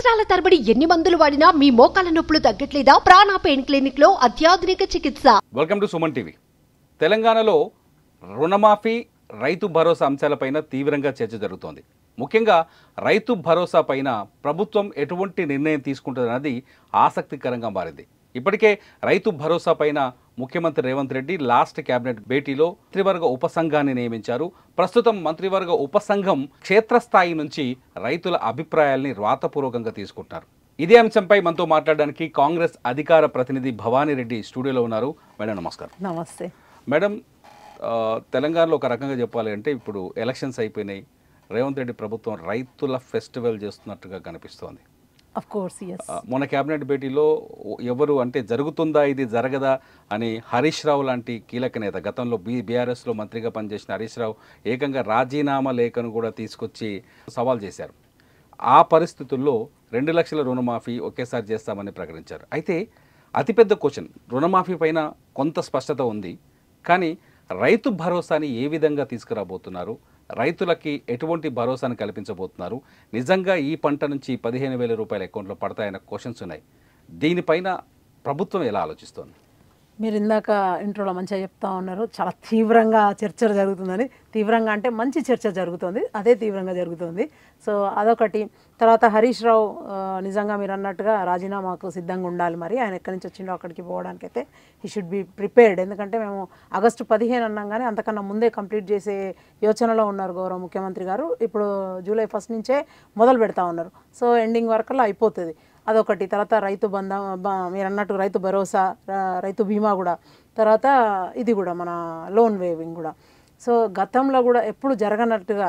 సంవత్సరాల తరబడి ఎన్ని మందులు వాడినా మీ మోకాల నొప్పులు తగ్గట్లేదా? ప్రాణ పెయిన్ క్లినిక్ లో అత్యాధునిక చికిత్స. Welcome to Suman TV. తెలంగాణలో రుణమాఫీ, రైతు భరోసా అంశాలపైన తీవ్రంగా చర్చ జరుగుతోంది. ముఖ్యంగా రైతు భరోసా పైన ప్రభుత్వం ఎటువంటి నిర్ణయం తీసుకుంటుందన్నది ఆసక్తికరంగా మారింది. ఇప్పటికే రైతు భరోసా పైన ముఖ్యమంత్రి రేవంత్ రెడ్డి లాస్ట్ కేబినెట్ భేటీలో మంత్రివర్గ ఉపసంఘాన్ని నియమించారు. ప్రస్తుతం మంత్రివర్గ ఉపసంఘం క్షేత్రస్థాయి నుంచి రైతుల అభిప్రాయాల్ని రాతపూర్వకంగా తీసుకుంటున్నారు. ఇదే అంశంపై మనతో మాట్లాడడానికి కాంగ్రెస్ అధికార ప్రతినిధి భవానీ రెడ్డి స్టూడియోలో ఉన్నారు. మేడం నమస్కారం. నమస్తే మేడం, తెలంగాణలో ఒక రకంగా చెప్పాలి అంటే ఇప్పుడు ఎలక్షన్స్ అయిపోయినాయి. రేవంత్ రెడ్డి ప్రభుత్వం రైతుల ఫెస్టివల్ చేస్తున్నట్టుగా కనిపిస్తోంది. Of course yes. మొన్న కేబినెట్ భేటీలో ఎవరు అంటే జరుగుతుందా ఇది జరగదా అని హరీష్ రావు లాంటి కీలక నేత, గతంలో బీఆర్ఎస్లో మంత్రిగా పనిచేసిన హరీష్ రావు ఏకంగా రాజీనామా లేఖను కూడా తీసుకొచ్చి సవాల్ చేశారు. ఆ పరిస్థితుల్లో 2 లక్షల రుణమాఫీ ఒకేసారి చేస్తామని ప్రకటించారు. అయితే అతిపెద్ద క్వశ్చన్, రుణమాఫీ పైన కొంత స్పష్టత ఉంది, కానీ రైతు భరోసాని ఏ విధంగా తీసుకురాబోతున్నారు, రైతులకి ఎటువంటి భరోసాను కల్పించబోతున్నారు, నిజంగా ఈ పంట నుంచి 15,000 రూపాయల అకౌంట్లో పడతాయన్న క్వశ్చన్స్ ఉన్నాయి. దీనిపైన ప్రభుత్వం ఎలా ఆలోచిస్తోంది? మీరు ఇందాక ఇంట్రోలో మంచిగా చెప్తా ఉన్నారు, చాలా తీవ్రంగా చర్చ జరుగుతుందని. తీవ్రంగా అంటే మంచి చర్చ జరుగుతుంది, అదే తీవ్రంగా జరుగుతుంది. సో అదొకటి. తర్వాత హరీష్ రావు నిజంగా మీరు అన్నట్టుగా రాజీనామాకు సిద్ధంగా ఉండాలి. మరి ఆయన ఎక్కడి నుంచి వచ్చిండో అక్కడికి పోవడానికైతే హీ షుడ్ బి ప్రిపేర్డ్. ఎందుకంటే మేము ఆగస్టు 15 అన్నాం, కానీ అంతకన్నా ముందే కంప్లీట్ చేసే యోచనలో ఉన్నారు గౌరవ ముఖ్యమంత్రి గారు. ఇప్పుడు జూలై 1 నుంచే మొదలు పెడతా ఉన్నారు. సో ఎండింగ్ వరకల్లా అయిపోతుంది. అదొకటి. తర్వాత రైతు మీరు అన్నట్టు రైతు భరోసా, రైతు బీమా కూడా, తర్వాత ఇది కూడా మన లోన్ వేవింగ్ కూడా. సో గతంలో కూడా ఎప్పుడు జరగనట్టుగా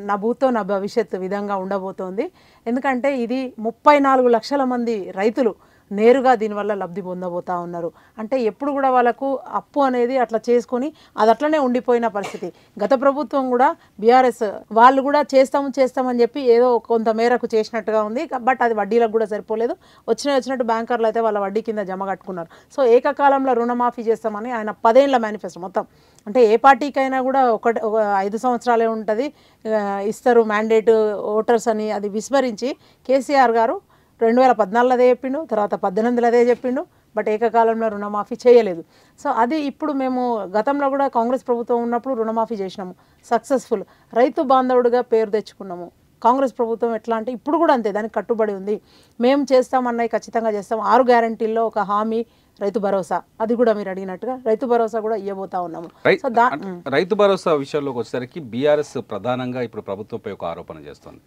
నా భూతో నా భవిష్యత్తు విధంగా ఉండబోతోంది. ఎందుకంటే ఇది 34 లక్షల మంది రైతులు నేరుగా దీనివల్ల లబ్ధి పొందబోతూ ఉన్నారు. అంటే ఎప్పుడు కూడా వాళ్ళకు అప్పు అనేది అట్లా చేసుకొని అది అట్లనే ఉండిపోయిన పరిస్థితి. గత ప్రభుత్వం కూడా బీఆర్ఎస్ వాళ్ళు కూడా చేస్తామని చెప్పి ఏదో కొంత మేరకు చేసినట్టుగా ఉంది. బట్ అది వడ్డీలకు కూడా సరిపోలేదు. వచ్చినట్టు బ్యాంకర్లు అయితే వాళ్ళ వడ్డీ కింద జమ కట్టుకున్నారు. సో ఏకకాలంలో రుణమాఫీ చేస్తామని ఆయన 10 ఏళ్ల మేనిఫెస్టో మొత్తం, అంటే ఏ పార్టీకైనా కూడా 5 సంవత్సరాలే ఉంటుంది ఇస్తారు మ్యాండేట్ ఓటర్స్ అని, అది విస్మరించి కేసీఆర్ గారు 2014 అదే చెప్పిండు, తర్వాత 18 అదే చెప్పిండు. బట్ ఏకకాలంలో రుణమాఫీ చేయలేదు. సో అది ఇప్పుడు మేము గతంలో కూడా కాంగ్రెస్ ప్రభుత్వం ఉన్నప్పుడు రుణమాఫీ చేసినాము, సక్సెస్ఫుల్ రైతు బాంధవుడిగా పేరు తెచ్చుకున్నాము. కాంగ్రెస్ ప్రభుత్వం ఎట్లా అంటే ఇప్పుడు కూడా అంతే, దానికి కట్టుబడి ఉంది. మేము చేస్తామన్నవి ఖచ్చితంగా చేస్తాం. 6 గ్యారంటీల్లో ఒక హామీ రైతు భరోసా, అది కూడా మీరు అడిగినట్టుగా రైతు భరోసా కూడా ఇవ్వబోతా ఉన్నాము. సో రైతు భరోసా విషయంలోకి వచ్చేసరికి బీఆర్ఎస్ ప్రధానంగా ఇప్పుడు ప్రభుత్వంపై ఒక ఆరోపణ చేస్తుంది.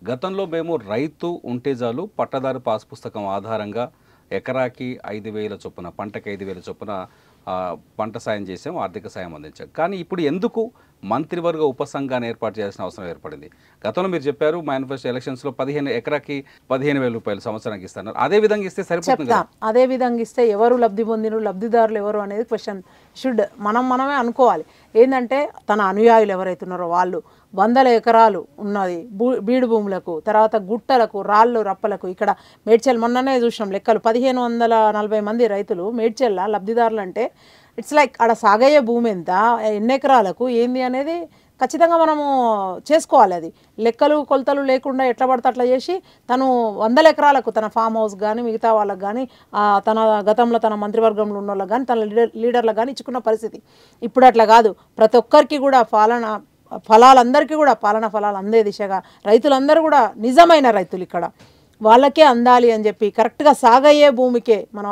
గతంలో మేము రైతు ఉంటే చాలు పట్టదారు పాస్ పుస్తకం ఆధారంగా ఎకరాకి 5,000 చొప్పున, పంటకి 5,000 చొప్పున పంట సాయం చేసాం, ఆర్థిక సాయం అందించాం. కానీ ఇప్పుడు ఎందుకు మంత్రివర్గ ఉపసంఘాన్ని ఏర్పాటు చేయాల్సిన అవసరం ఏర్పడింది? గతంలో మీరు చెప్పారు మేనిఫెస్టో ఎలక్షన్స్లో ఎకరాకి 15,000 రూపాయలు సంవత్సరానికి ఇస్తున్నారు. అదే విధంగా ఇస్తే సరిపోతుంది కదా? అదే విధంగా ఇస్తే ఎవరు లబ్ధి పొందిన లబ్ధిదారులు ఎవరు అనేది క్వశ్చన్ షుడ్ మనమే అనుకోవాలి. ఏంటంటే తన అనుయాయులు ఎవరైతున్నారో వాళ్ళు 100 ఎకరాలు ఉన్నది బీడు భూములకు, తర్వాత గుట్టలకు, రాళ్ళు రప్పలకు. ఇక్కడ మేడ్చల్ మొన్ననే చూసినాం లెక్కలు, 1,540 మంది రైతులు మేడ్చల్ల లబ్ధిదారులు. అంటే ఇట్స్ లైక్ ఆడ సాగయ్యే భూమి ఎంత, ఎన్ని ఎకరాలకు ఏంది అనేది ఖచ్చితంగా మనము చేసుకోవాలి. అది లెక్కలు కొలతలు లేకుండా ఎట్లా పడితే అట్లా చేసి తను 100 ఎకరాలకు తన ఫామ్ హౌస్ కానీ మిగతా వాళ్ళకి కానీ తన గతంలో తన మంత్రివర్గంలో ఉన్న వాళ్ళకి కానీ తన లీడర్లకు కానీ ఇచ్చుకున్న పరిస్థితి. ఇప్పుడు అట్లా కాదు. ప్రతి ఒక్కరికి కూడా ఫలాలందరికీ కూడా పాలన ఫలాలు అందే దిశగా రైతులందరూ కూడా నిజమైన రైతులు ఇక్కడ వాళ్ళకే అందాలి అని చెప్పి కరెక్ట్గా సాగయ్యే భూమికే మనం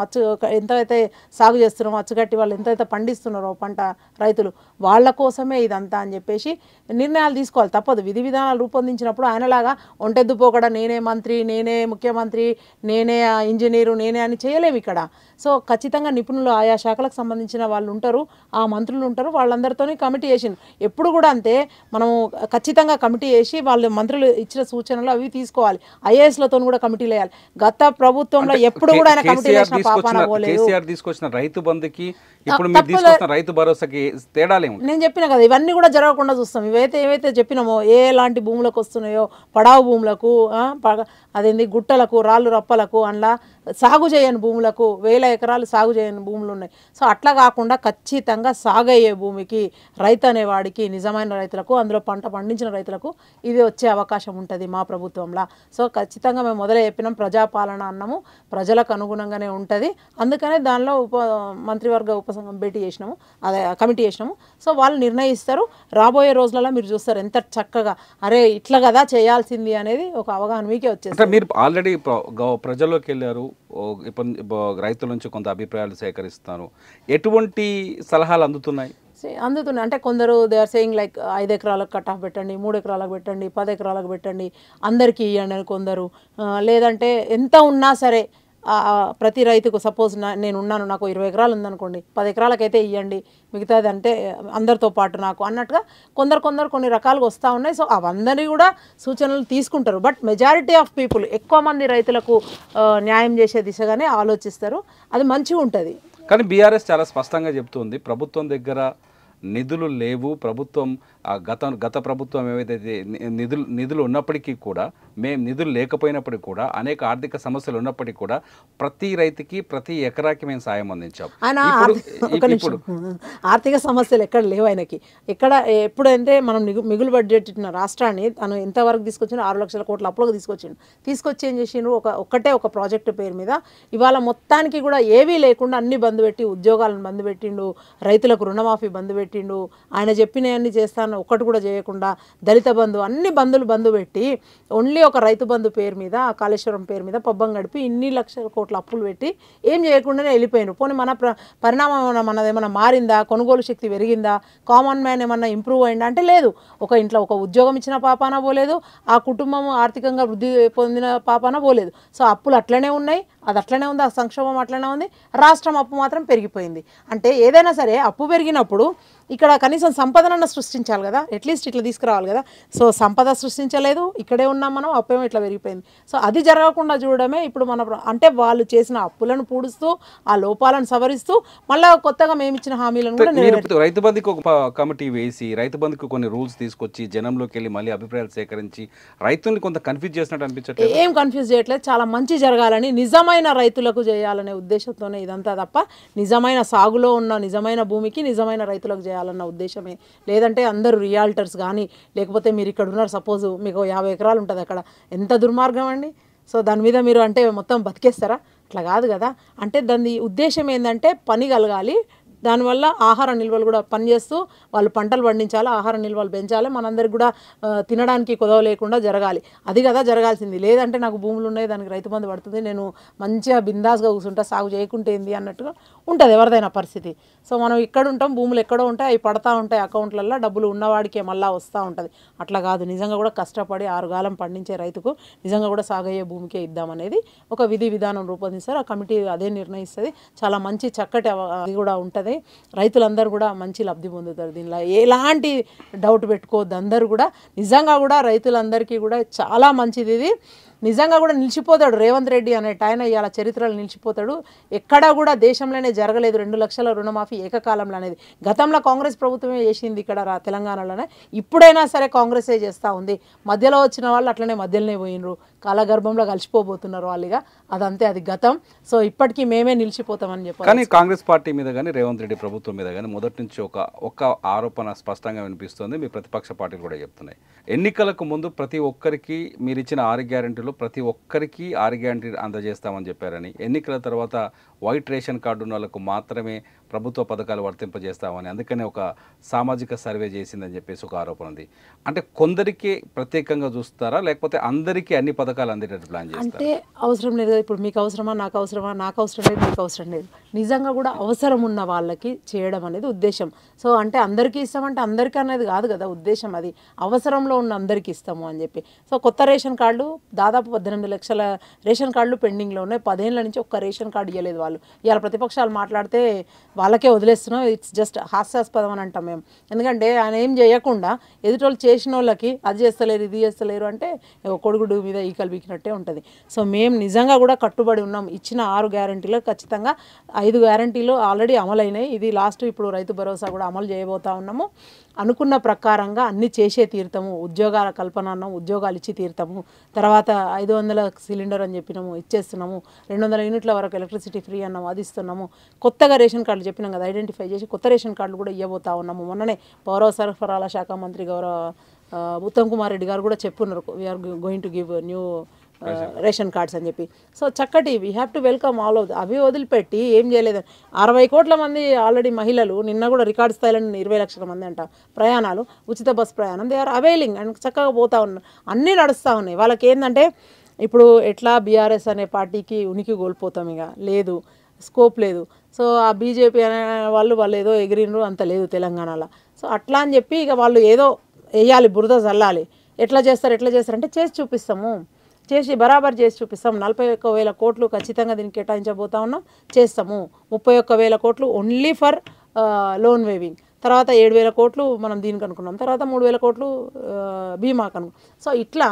ఎంతైతే సాగు చేస్తున్నామో అచ్చుగట్టి వాళ్ళు ఎంతైతే పండిస్తున్నారో పంట రైతులు వాళ్ళ కోసమే ఇదంతా అని చెప్పేసి నిర్ణయాలు తీసుకోవాలి. తప్పదు. విధి విధానాలు రూపొందించినప్పుడు ఆయనలాగా ఒంటెద్దు పోకడ నేనే మంత్రి, నేనే ముఖ్యమంత్రి, నేనే ఇంజనీరు, నేనే అని చేయలేము ఇక్కడ. సో ఖచ్చితంగా నిపుణులు ఆయా శాఖలకు సంబంధించిన వాళ్ళు ఉంటారు, ఆ మంత్రులు ఉంటారు, వాళ్ళందరితో కమిటీ చేసింది. ఎప్పుడు కూడా అంతే, మనము ఖచ్చితంగా కమిటీ చేసి వాళ్ళు మంత్రులు ఇచ్చిన సూచనలు అవి తీసుకోవాలి. ఐఏఎస్లతో కూడా కమిటీలు వేయాలి. గత ప్రభుత్వంలో ఎప్పుడు కూడా ఆయన కమిటీ వేసిన పాపాన పోలేదు. తీసుకొచ్చిన రైతు బంధుకి ఇప్పుడు మీరు తీసుకొస్తున్న రైతు భరోసాకి తేడాలే. నేను చెప్పిన కదా, ఇవన్నీ కూడా జరగకుండా చూస్తాం. ఏవైతే చెప్పినామో ఎలాంటి భూములకు వస్తున్నాయో, పడావు భూములకు, అదేంది గుట్టలకు, రాళ్ళు రప్పలకు, అందులో సాగు చేయని భూములకు, 1000 ఎకరాలు సాగు చేయని భూములు ఉన్నాయి. సో అట్లా కాకుండా ఖచ్చితంగా సాగయ్యే భూమికి రైతు అనేవాడికి, నిజమైన రైతులకు, అందులో పంట పండించిన రైతులకు ఇది వచ్చే అవకాశం ఉంటుంది మా ప్రభుత్వంలో. సో ఖచ్చితంగా మేము మొదలే చెప్పినాం, ప్రజాపాలన అన్నము ప్రజలకు అనుగుణంగానే ఉంటుంది. అందుకనే దానిలో మంత్రివర్గ ఉపసంఘం భేటీ చేసినాము, అదే కమిటీ చేసినాము. సో వాళ్ళు నిర్ణయిస్తారు. రాబోయే రోజులలో మీరు చూస్తారు ఎంత చక్కగా అరే ఇట్లా కదా చేయాల్సింది అనేది ఒక అవగాహన మీకే వచ్చేస్తుంది. మీరు ఆల్రెడీ ప్రజల్లోకి వెళ్ళారు, రైతుల నుంచి కొంత అభిప్రాయాలు సేకరిస్తాను, ఎటువంటి సలహాలు అందుతున్నాయి? అందుతున్నాయి అంటే కొందరు దే ఆర్ సేయింగ్ లైక్ 5 ఎకరాలకు కట్ ఆఫ్ పెట్టండి, 3 ఎకరాలకు పెట్టండి, 10 ఎకరాలకు పెట్టండి, అందరికీ ఇవ్వండి అని కొందరు. లేదంటే ఎంత ఉన్నా సరే ప్రతి రైతుకు సపోజ్ నేను ఉన్నాను, నాకు 20 ఎకరాలు ఉందనుకోండి, 10 ఎకరాలకైతే ఇవ్వండి, మిగతాది అంటే అందరితో పాటు నాకు అన్నట్టుగా కొందరు కొన్ని రకాలుగా వస్తూ ఉన్నాయి. సో అవందరినీ కూడా సూచనలు తీసుకుంటారు. బట్ మెజారిటీ ఆఫ్ పీపుల్, ఎక్కువ మంది రైతులకు న్యాయం చేసే దిశగానే ఆలోచిస్తారు. అది మంచిగా ఉంటుంది. కానీ బీఆర్ఎస్ చాలా స్పష్టంగా చెప్తుంది, ప్రభుత్వం దగ్గర నిధులు లేవు, ప్రభుత్వం గత ప్రభుత్వం ఏవైతే నిధులు ఉన్నప్పటికీ కూడా, మేము నిధులు లేకపోయినప్పటికీ కూడా, అనేక ఆర్థిక సమస్యలు ఉన్నప్పటికీ కూడా ప్రతి రైతుకి ప్రతి ఎకరాకి మేము సాయం అందించాం. ఇప్పుడు ఆర్థిక సమస్యలు ఎక్కడ లేవు ఆయనకి. ఎక్కడ ఎప్పుడంటే మనం మిగులు బడ్జెట్ ఇచ్చిన రాష్ట్రాన్ని తను ఎంతవరకు తీసుకొచ్చిన 6 లక్షల కోట్ల అప్పులకు తీసుకొచ్చి ఏం చేసిండ్రు, ఒక్కటే ఒక ప్రాజెక్టు పేరు మీద ఇవాళ మొత్తానికి కూడా ఏవీ లేకుండా అన్ని బంద్ పెట్టి, ఉద్యోగాలను బంద్ పెట్టిండు, రైతులకు రుణమాఫీ బంద్ పెట్టిండు, ఆయన చెప్పినవన్నీ చేస్తాను ఒక్కటి కూడా చేయకుండా, దళిత బంధు అన్ని బంధు పెట్టి ఓన్లీ ఒక రైతు బంధు పేరు మీద, కాళేశ్వరం పేరు మీద పబ్బం గడిపి ఇన్ని లక్షల కోట్ల అప్పులు పెట్టి ఏం చేయకుండానే వెళ్ళిపోయినారు. పోనీ మన పరిణామం మనదేమన్నా మారిందా, కొనుగోలు శక్తి పెరిగిందా, కామన్ మ్యాన్ ఏమన్నా ఇంప్రూవ్ అయిందా అంటే లేదు. ఒక ఇంట్లో ఒక ఉద్యోగం ఇచ్చిన పాపాన పోలేదు, ఆ కుటుంబం ఆర్థికంగా వృద్ధి పొందిన పాపాన పోలేదు. సో అప్పులు అట్లనే ఉన్నాయి, అది అట్లనే ఉంది, ఆ సంక్షోభం అట్లనే ఉంది, రాష్ట్రం అప్పు మాత్రం పెరిగిపోయింది. అంటే ఏదైనా సరే అప్పు పెరిగినప్పుడు ఇక్కడ కనీసం సంపదనన్న సృష్టించాలి కదా, అట్లీస్ట్ ఇట్లా తీసుకురావాలి కదా. సో సంపద సృష్టించలేదు, ఇక్కడే ఉన్నాం మనం, అప్పేమో ఇట్లా పెరిగిపోయింది. సో అది జరగకుండా చూడడమే ఇప్పుడు మన అంటే వాళ్ళు చేసిన అప్పులను పూడుస్తూ, ఆ లోపాలను సవరిస్తూ, మళ్ళీ కొత్తగా మేము ఇచ్చిన హామీలను కూడా రైతు బంధుకు ఒక కమిటీ వేసి, రైతు బంధుకు కొన్ని రూల్స్ తీసుకొచ్చి, జనంలోకి వెళ్ళి మళ్ళీ అభిప్రాయాలు సేకరించి రైతుల్ని కొంత కన్ఫ్యూజ్ చేసినట్టు అనిపించట్లేదు? ఏం కన్ఫ్యూజ్ చేయట్లేదు, చాలా మంచి జరగాలని, నిజమైన రైతులకు చేయాలనే ఉద్దేశంతోనే ఇదంతా తప్ప నిజమైన సాగులో ఉన్న నిజమైన భూమికి నిజమైన రైతులకు చేయాలన్న ఉద్దేశమే. లేదంటే అందరూ రియాల్టర్స్ కానీ, లేకపోతే మీరు ఇక్కడ ఉన్నారు సపోజ్ మీకు 50 ఎకరాలు ఉంటుంది అక్కడ, ఎంత దుర్మార్గం అండి. సో దాని మీద మీరు అంటే మొత్తం బతికేస్తారా? అట్లా కాదు కదా. అంటే దాని ఉద్దేశం ఏంటంటే పని కలగాలి, దానివల్ల ఆహార నిల్వలు కూడా పనిచేస్తూ వాళ్ళు పంటలు పండించాలి, ఆహార నిల్వలు పెంచాలి, మనందరికి కూడా తినడానికి కొదవ లేకుండా జరగాలి. అది కదా జరగాల్సింది. లేదంటే నాకు భూములు ఉన్నాయి, దానికి రైతు బంధు పడుతుంది, నేను మంచిగా బిందాస్గా కూర్చుంటా, సాగు చేయకుంటే ఏంది అన్నట్టుగా ఉంటుంది ఎవరిదైనా పరిస్థితి. సో మనం ఇక్కడ ఉంటాం, భూములు ఎక్కడో ఉంటాయి, అవి పడతా ఉంటాయి అకౌంట్లలో, డబ్బులు ఉన్నవాడికే మళ్ళీ వస్తూ ఉంటుంది. అట్లా కాదు, నిజంగా కూడా కష్టపడి 6 గాలం పండించే రైతుకు నిజంగా కూడా సాగయ్యే భూమికే ఇద్దామనేది ఒక విధి విధానం రూపొందిస్తారు. ఆ కమిటీ అదే నిర్ణయిస్తుంది. చాలా మంచి చక్కటి అది కూడా ఉంటుంది. రైతులందరూ కూడా మంచి లబ్ధి పొందుతారు. దీనిలో ఎలాంటి డౌట్ పెట్టుకోవద్దు. అందరూ కూడా నిజంగా కూడా రైతులందరికీ కూడా చాలా మంచిది. ఇది నిజంగా కూడా నిలిచిపోతాడు రేవంత్ రెడ్డి అనేట ఆయన, ఇవాళ చరిత్రలో నిలిచిపోతాడు. ఎక్కడా కూడా దేశంలోనే జరగలేదు 2 లక్షల రుణమాఫీ ఏకకాలంలో అనేది. గతంలో కాంగ్రెస్ ప్రభుత్వమే చేసింది ఇక్కడ తెలంగాణలోనే, ఇప్పుడైనా సరే కాంగ్రెసే చేస్తూ ఉంది. మధ్యలో వచ్చిన వాళ్ళు అట్లనే మధ్యలోనే పోయినరు, కాలగర్భంలో కలిసిపోబోతున్నారు వాళ్ళుగా. అదంతే, అది గతం. సో ఇప్పటికీ మేమే నిలిచిపోతామని చెప్పారు. కానీ కాంగ్రెస్ పార్టీ మీద కానీ రేవంత్ రెడ్డి ప్రభుత్వం మీద కానీ మొదటి నుంచి ఒక ఆరోపణ స్పష్టంగా వినిపిస్తుంది, మీ ప్రతిపక్ష పార్టీలు కూడా చెప్తున్నాయి. ఎన్నికలకు ముందు ప్రతి ఒక్కరికి మీరు ఇచ్చిన 6 గ్యారెంటీలు ప్రతి ఒక్కరికి 6 గ్యారెంటీ అందజేస్తామని చెప్పారని, ఎన్నికల తర్వాత వైట్ రేషన్ కార్డు ఉన్న వాళ్ళకు మాత్రమే ప్రభుత్వ పథకాలు వర్తింపజేస్తామని, అందుకనే ఒక సామాజిక సర్వే చేసిందని చెప్పేసి ఒక ఆరోపణ ఉంది. అంటే కొందరికి ప్రత్యేకంగా చూస్తారా, లేకపోతే అందరికీ అన్ని పథకాలు అందేటట్టు ప్లాన్ చేస్తారా? అంటే అవసరం లేదు కదా. ఇప్పుడు మీకు అవసరమా, నాకు అవసరమా, నాకు అవసరం లేదు, మీకు అవసరం లేదు. నిజంగా కూడా అవసరం ఉన్న వాళ్ళకి చేయడం అనేది ఉద్దేశం. సో అంటే అందరికీ ఇస్తామంటే అందరికీ అనేది కాదు కదా ఉద్దేశం, అది అవసరంలో ఉన్న అందరికీ ఇస్తాము అని చెప్పి. సో కొత్త రేషన్ కార్డు దాదాపు 18 లక్షల రేషన్ కార్డులు పెండింగ్లో ఉన్నాయి. 10 ఏళ్ల నుంచి ఒక్క రేషన్ కార్డు ఇవ్వలేదు వాళ్ళు. ఇవాళ ప్రతిపక్షాలు మాట్లాడితే వాళ్ళకే వదిలేస్తున్నాం. ఇట్స్ జస్ట్ హాస్యాస్పదం అని అంటాం మేము. ఎందుకంటే ఆయన ఏం చేయకుండా ఎదుటోళ్ళు చేసిన వాళ్ళకి అది చేస్తలేరు, ఇది చేస్తలేరు అంటే కొడుగుడు మీద ఈకలు బీకినట్టే ఉంటుంది. సో మేము నిజంగా కూడా కట్టుబడి ఉన్నాం. ఇచ్చిన 6 గ్యారెంటీలు ఖచ్చితంగా 5 గ్యారెంటీలు ఆల్రెడీ అమలైనాయి. ఇది లాస్ట్ ఇప్పుడు రైతు భరోసా కూడా అమలు చేయబోతా ఉన్నాము. అనుకున్న ప్రకారంగా అన్ని చేసే తీరుతాము. ఉద్యోగాల కల్పన అన్నాము, ఉద్యోగాలు ఇచ్చి తీరుతాము. తర్వాత 500 సిలిండర్ అని చెప్పినాము, ఇచ్చేస్తున్నాము. 200 యూనిట్ల వరకు ఎలక్ట్రిసిటీ ఫ్రీ అన్నాము, అది ఇస్తున్నాము. కొత్తగా రేషన్ కార్డులు చెప్పినాం కదా, ఐడెంటిఫై చేసి కొత్త రేషన్ కార్డులు కూడా ఇవ్వబోతా ఉన్నాము. మొన్ననే పౌర సరఫరాల శాఖ మంత్రి గౌరవ ఉత్తమ్ కుమార్ రెడ్డి గారు కూడా చెప్పున్నారు, we're going to give new ration cards అని చెప్పి. సో చక్కటి we have to welcome all of అవి వదిలిపెట్టి ఏం చేయలేదు. 60 కోట్ల మంది ఆల్రెడీ మహిళలు నిన్న కూడా రికార్డ్ స్థాయిలో 20 లక్షల మంది అంట ప్రయాణాలు, ఉచిత బస్ ప్రయాణం, దే ఆర్ అవైలింగ్ అండ్ చక్కగా పోతా ఉన్నారు, అన్నీ నడుస్తూ ఉన్నాయి. వాళ్ళకి ఏంటంటే ఇప్పుడు ఎట్లా బీఆర్ఎస్ అనే పార్టీకి ఉనికి కోల్పోతాం, ఇక లేదు, స్కోప్ లేదు. సో ఆ బీజేపీ అనే వాళ్ళు ఏదో ఎగిరినరు, అంత లేదు తెలంగాణలో. సో అట్లా అని చెప్పి ఇక వాళ్ళు ఏదో వేయాలి, బురద చల్లాలి. ఎట్లా చేస్తారంటే చేసి చూపిస్తాము, చేసి బరాబర్ చేసి చూపిస్తాం. 41,000 కోట్లు ఖచ్చితంగా దీనికి కేటాయించబోతా ఉన్నాం, చేస్తాము. 31,000 కోట్లు ఓన్లీ ఫర్ లోన్ వేవింగ్, తర్వాత 7,000 కోట్లు మనం దీనికి అనుకున్నాం, తర్వాత 3,000 కోట్లు బీమాకు అనుకున్నాం. సో ఇట్లా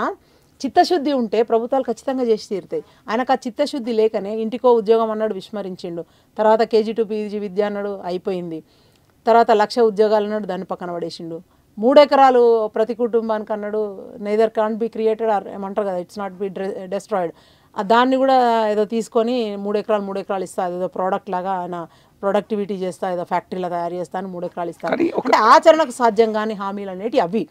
చిత్తశుద్ధి ఉంటే ప్రభుత్వాలు ఖచ్చితంగా చేసి తీరుతాయి. ఆయనకు ఆ చిత్తశుద్ధి లేకనే ఇంటికో ఉద్యోగం అన్నాడు, విస్మరించిండు. తర్వాత KG to PG విద్య అన్నాడు, అయిపోయింది. తర్వాత 1,00,000 ఉద్యోగాలు అన్నాడు, దాన్ని పక్కన పడేసిండు. 3 ఎకరాలు ప్రతి కుటుంబానికి అన్నాడు, neither can't be created or ఏమంటారు కదా, ఇట్స్ నాట్ బి డెస్ట్రాయిడ్. దాన్ని కూడా ఏదో తీసుకొని 3 ఎకరాలు ఇస్తా, అదేదో ప్రోడక్ట్ లాగా ఆయన ప్రొడక్టివిటీ చేస్తా, ఏదో ఫ్యాక్టరీలో తయారు చేస్తా అని 3 ఎకరాలు ఇస్తాను అంటే ఆచరణకు సాధ్యం కానీ హామీలు అనేవి అవి.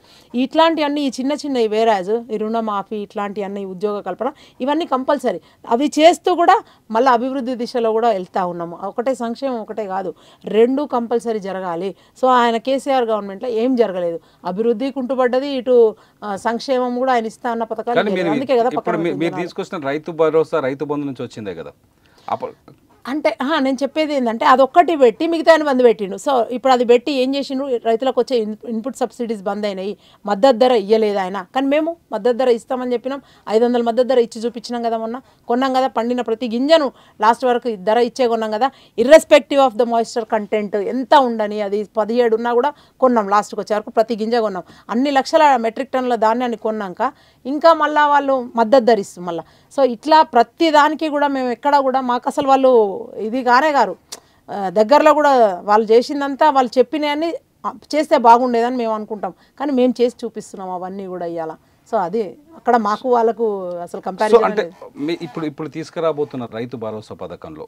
ఇట్లాంటివన్నీ ఈ చిన్న వేరాజ్, ఈ రుణమాఫీ, ఇట్లాంటివన్నీ ఉద్యోగ కల్పన, ఇవన్నీ కంపల్సరీ. అవి చేస్తూ కూడా మళ్ళీ అభివృద్ధి దిశలో కూడా వెళ్తూ ఉన్నాము. ఒకటే సంక్షేమం ఒకటే కాదు, 2 కంపల్సరీ జరగాలి. సో ఆయన కేసీఆర్ గవర్నమెంట్లో ఏం జరగలేదు, అభివృద్ధి కుంటుపడ్డది, ఇటు సంక్షేమం కూడా ఆయన ఇస్తా అన్న పథకాలు. అందుకే కదా మీరు తీసుకొచ్చిన రైతు భరోసా, రైతు బంధు నుంచి వచ్చిందే కదా. అంటే నేను చెప్పేది ఏంటంటే అదొక్కటి పెట్టి మిగతా బంద్ పెట్టిండు. సో ఇప్పుడు అది పెట్టి ఏం చేసిండు, రైతులకు వచ్చే ఇన్పుట్ సబ్సిడీస్ బంద్ అయినాయి, మద్దతు ధర ఇయ్యలేదు ఆయన. కానీ మేము మద్దతు ధర ఇస్తామని చెప్పినాం, 500 మద్దతు ధర ఇచ్చి చూపించినాం కదా, మొన్న కొన్నాం కదా, పండిన ప్రతి గింజను లాస్ట్ వరకు ధర ఇచ్చే కొన్నాం కదా, irrespective of the moisture content ఎంత ఉండని, అది 17 ఉన్నా కూడా కొన్నాం, లాస్ట్కి వచ్చే వరకు ప్రతి గింజ కొన్నాం. అన్ని లక్షల మెట్రిక్ టన్నుల ధాన్యాన్ని కొన్నాక ఇంకా మళ్ళీ వాళ్ళు మద్దతు ధర ఇస్తారు మళ్ళీ. సో ఇట్లా ప్రతి దానికి కూడా మేము ఎక్కడ కూడా మాకు అసలు వాళ్ళు ఇది గారు దగ్గరలో కూడా వాళ్ళు చేసిందంతా వాళ్ళు చెప్పినవన్నీ చేస్తే బాగుండేదని మేము అనుకుంటాం, కానీ మేము చేసి చూపిస్తున్నాం అవన్నీ కూడా ఇవ్వాల. సో అది అక్కడ మాకు వాళ్ళకు అసలు కంపారిజన్ అంటే ఇప్పుడు తీసుకురాబోతున్న రైతు భరోసా పథకంలో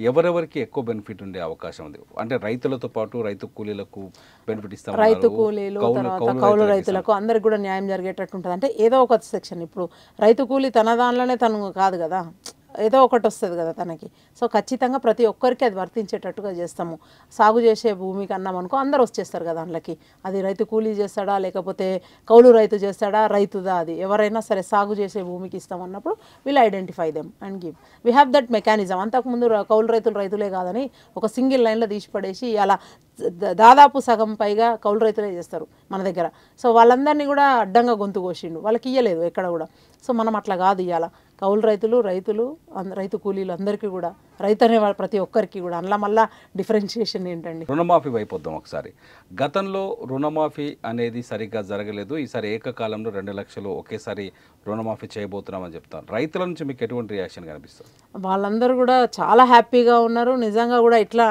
ఎవరెవరికి ఎక్కువ బెనిఫిట్ ఉండే అవకాశం ఉంది? అంటే రైతులతో పాటు రైతు కూలీలకు బెనిఫిట్ ఇస్తాం, రైతు కూలీలు, తర్వాత కౌలు రైతులకు అందరికి కూడా న్యాయం జరిగేటట్టు ఉంటుంది. అంటే ఏదో ఒక సెక్షన్, ఇప్పుడు రైతు కూలీ తన దానిలోనే తను కాదు కదా, ఏదో ఒకటి వస్తుంది కదా తనకి. సో ఖచ్చితంగా ప్రతి ఒక్కరికి అది వర్తించేటట్టుగా చేస్తాము. సాగు చేసే భూమికి అన్నాం అనుకో, అందరు వచ్చేస్తారు కదా అందులోకి. అది రైతు కూలీ చేస్తాడా, లేకపోతే కౌలు రైతు చేస్తాడా, రైతుదా, అది ఎవరైనా సరే సాగు చేసే భూమికి ఇస్తామన్నప్పుడు will identify them and give. We have that mechanism. అంతకుముందు కౌలు రైతులే కాదని ఒక సింగిల్ లైన్లో తీసి పడేసి అలా దాదాపు సగం పైగా కౌలు రైతులే చేస్తారు మన దగ్గర. సో వాళ్ళందరినీ కూడా అడ్డంగా గొంతు కోసిండు, వాళ్ళకి ఇయ్యలేదు ఎక్కడ కూడా. సో మనం అట్లా కాదు ఇవ్వాల, కౌలు రైతులు, రైతు కూలీలు అందరికీ కూడా, రైతు అనే ప్రతి ఒక్కరికి కూడా. అందులో మళ్ళీ డిఫరెన్షియేషన్ ఏంటండి. రుణమాఫీ వైపు ఒకసారి, గతంలో రుణమాఫీ అనేది సరిగ్గా జరగలేదు, ఈసారి ఏకకాలంలో 2 లక్షలు ఒకేసారి రుణమాఫీ చేయబోతున్నామని చెప్తాను. రైతుల నుంచి మీకు ఎటువంటి రియాక్షన్ కనిపిస్తుంది? వాళ్ళందరూ కూడా చాలా హ్యాపీగా ఉన్నారు. నిజంగా కూడా ఇట్లా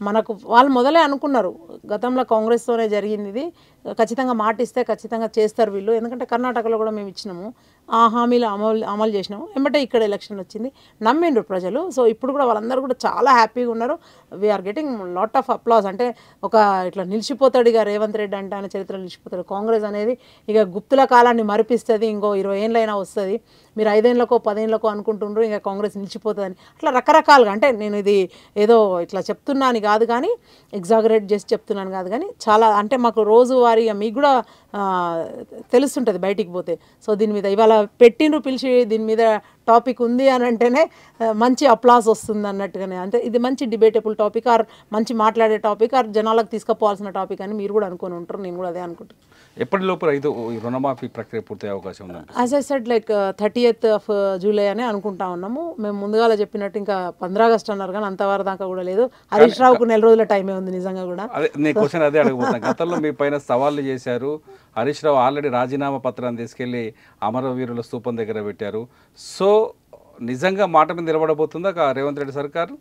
మనకు వాళ్ళు మొదలే అనుకున్నారు, గతంలో కాంగ్రెస్తోనే జరిగింది ఇది, ఖచ్చితంగా మాట ఇస్తే ఖచ్చితంగా చేస్తారు వీళ్ళు. ఎందుకంటే కర్ణాటకలో కూడా మేము ఇచ్చినాము, ఆ హామీలు అమలు చేసినాము. వెంబటే ఇక్కడ ఎలక్షన్ వచ్చింది, నమ్మిండ్రు ప్రజలు. సో ఇప్పుడు కూడా వాళ్ళందరూ కూడా చాలా హ్యాపీగా ఉన్నారు. We are getting lot of applause. అంటే ఒక ఇట్లా నిలిచిపోతాడు ఇక రేవంత్ రెడ్డి అంటే, ఆయన చరిత్రలో నిలిచిపోతాడు. కాంగ్రెస్ అనేది ఇక గుప్తుల కాలాన్ని మరిపిస్తుంది, ఇంకో 20 ఏళ్ళైనా వస్తుంది. మీరు 5 ఏళ్ళకో 10 ఏళ్ళకో అనుకుంటుండ్రు ఇంకా కాంగ్రెస్ నిలిచిపోతుందని. అట్లా రకరకాలుగా, అంటే నేను ఇది ఏదో ఇట్లా చెప్తున్నాను కాదు కానీ, ఎగ్జాగరేట్ చేసి చెప్తున్నాను కాదు కానీ, చాలా అంటే మాకు రోజువారీగా మీకు కూడా తెలుస్తుంటుంది బయటికి పోతే. సో దీని మీద ఇవాళ పెట్టిండ్రు పిలిచి, దీని మీద టాపిక్ ఉంది అని అంటేనే మంచి అప్లాస్ వస్తుంది అన్నట్టుగానే. అంటే ఇది మంచి డిబేటబుల్ టాపిక్, ఆర్ మంచి మాట్లాడే టాపిక్, ఆర్ జనాలకు తీసుకుపోవాల్సిన టాపిక్ అని మీరు కూడా అనుకొని ఉంటారు, నేను కూడా అదే అనుకుంటాను. ఎప్పటిలోపు రైతు రుణమాఫీ ప్రక్రియ పూర్తయ్యే అవకాశం ఉంది? As I said like 30th of July అని అనుకుంటా ఉన్నాము. మేము ముందుగా చెప్పినట్టు ఇంకా 15 August అన్నారు కానీ అంతవరకు దాకా కూడా లేదు. హరీష్ రావుకు 4 రోజుల టైమే ఉంది నిజంగా కూడా. అదే నేను క్వశ్చన్ అదే అడగబోతున్నాను. గతంలో మీ పైన సవాళ్ళు చేశారు, హరీష్ రావు ఆల్రెడీ రాజీనామా పత్రాన్ని తీసుకెళ్లి అమరవీరుల స్తూపం దగ్గర పెట్టారు. సో నిజంగా మాట మీద నిలబడబోతుందా రేవంత్ రెడ్డి సర్కారు?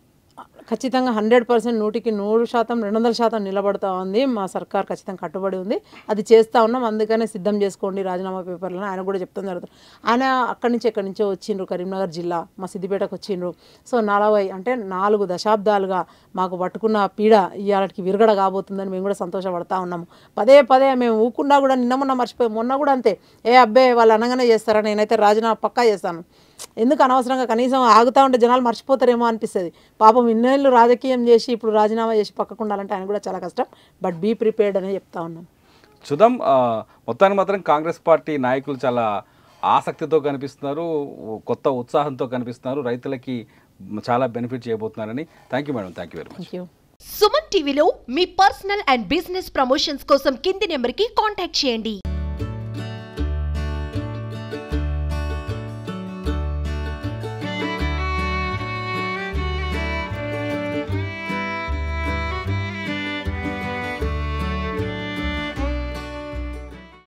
ఖచ్చితంగా 100% 100% 200% నిలబడతా ఉంది. మా సర్కార్ ఖచ్చితంగా కట్టుబడి ఉంది. అది చేస్తూ ఉన్నాం. అందుకనే సిద్ధం చేసుకోండి రాజీనామా పేపర్లను ఆయన కూడా చెప్తాం జరుగుతుంది. ఆయన అక్కడి నుంచి ఎక్కడి నుంచో వచ్చిండ్రు, కరీంనగర్ జిల్లా మా సిద్దిపేటకు వచ్చిండ్రు. సో 4 దశాబ్దాలుగా మాకు పట్టుకున్న పీడ ఇవాళకి విరగడ కాబోతుందని మేము కూడా సంతోషపడతా ఉన్నాము. పదే పదే మేము ఊకున్నా కూడా మొన్న మర్చిపోయాం. మొన్న కూడా అంతే, అబ్బే వాళ్ళు అనగానే చేస్తారా, నేనైతే రాజీనామా పక్కా చేస్తాను. ఎందుకు అనవసరంగా కనీసం ఆగుతూ ఉంటే జనాలు మర్చిపోతారేమో అనిపిస్తుంది. పాపం ఇన్నేళ్ళు రాజకీయం చేసి ఇప్పుడు రాజీనామా చేసి పక్కకు ఉండాలంటే ఆయన కూడా చాలా కష్టం. బట్ బీ ప్రిపేర్డ్ అని చెప్తా ఉన్నాం. చూద్దాం. మొత్తానికి మాత్రం కాంగ్రెస్ పార్టీ నాయకులు చాలా ఆసక్తితో కనిపిస్తున్నారు, కొత్త ఉత్సాహంతో కనిపిస్తున్నారు, రైతులకి చాలా బెనిఫిట్ చేయబోతున్నారని. Thank you madam, thank you very much. Thank you. Suman టీవీలో మీ పర్సనల్ అండ్ బిజినెస్ ప్రమోషన్స్ కోసం కింది నెంబర్కి కాంటాక్ట్ చేయండి.